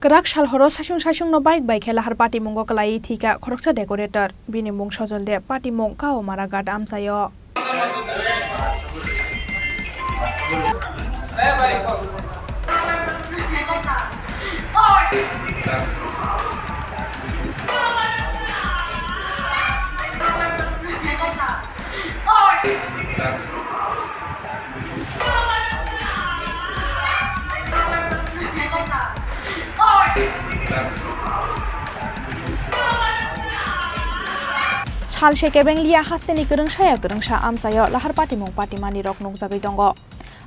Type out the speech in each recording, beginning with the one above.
Kerak shal horo sasung no baik lahar party monggo kelai thika khoroksa decorator bini mong sojol de party mong kao maragat amsayo Chal sheke benglia hasteni kerengsa amsayo lahar party mong party mani rok nokjagoi tongo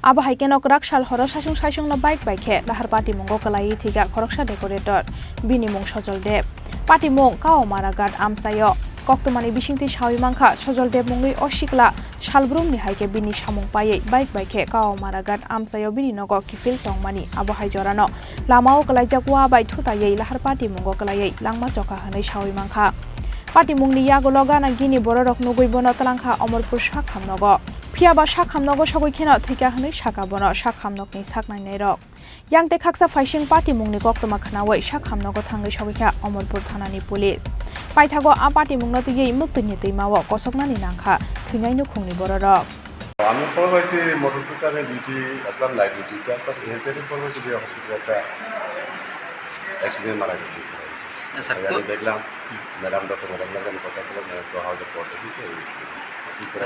abo haike no kerak shal horo sasung no bike khe lahar party monggo kelai thika khoroksa decorator bini mong sojol de party mong kao maragat amsayo koktomani bisingti shawi mangkha sojol de mongui osikla shalbrum ni haike bini samung paye bike khe kao maragat amsayo bini nogo kifil tongmani abo hai jorano lamao kelai jakwa bai thutaye lahar party monggo kelai langma joka hanai shawi mangkha party mungni yagolo gana gini bororok nugui bono talangkha Omorpur Sakhamnogo phiaba Sakhamnogo sogoi khena thika hanai saka bono Sakhamnokni saknai rok yangte khaksa faising party mungni koktoma khanawai Sakhamnogo thangai sogoi kha Omorpur thanani police paithago a party mungno tiyei muktuni teimawo kosoknani nangkha thungai nukhungni bororok আমি পর হয়েছি মোটরসাইকেলে duty আসলাম light duty তারপর হেলথের পর হয়েছে যে হসপিটালে একটা অ্যাক্সিডেন্ট মারা গেছে আমি দেখলাম ম্যাডাম ডক্টর ম্যাডাম কথা বললাম তো হাউজের পর দেখেছি কি করে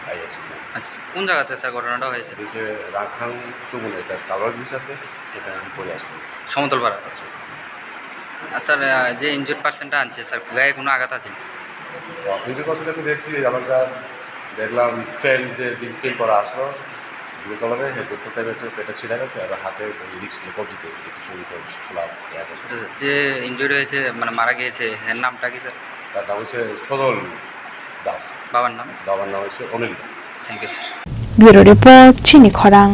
আই অ্যাক্সিডেন্ট আচ্ছা কোন জায়গাতে স্যার ঘটনাটা হয়েছে দেশে রাখাং চুমুন এটা কালার বিষ আছে সেখানে আমি পড়ে আসছি সমতলপাড়া স্যার যে ইনজুর্ড পার্সনটা আনছে স্যার গায়ে কোনো আঘাত আছে ইনজুর্ড পার্সনটা আমি দেখছি আবার যা দেখলাম ট্রেন যে জিন্স প্যান্ট পরা আসলো ব্লু কালারের হেডফোন টাইপের একটু পেটে ছিঁড়ে গেছে আর হাতে রিক্স কবজিতে কিছু খোলা আচ্ছা যে ইনজুরি হয়েছে মানে মারা গিয়েছে এর নামটা কি স্যার তার নাম হচ্ছে সদল দাস বাবার নাম হচ্ছে Anil Das thank you sir bureau report Chini খরাং।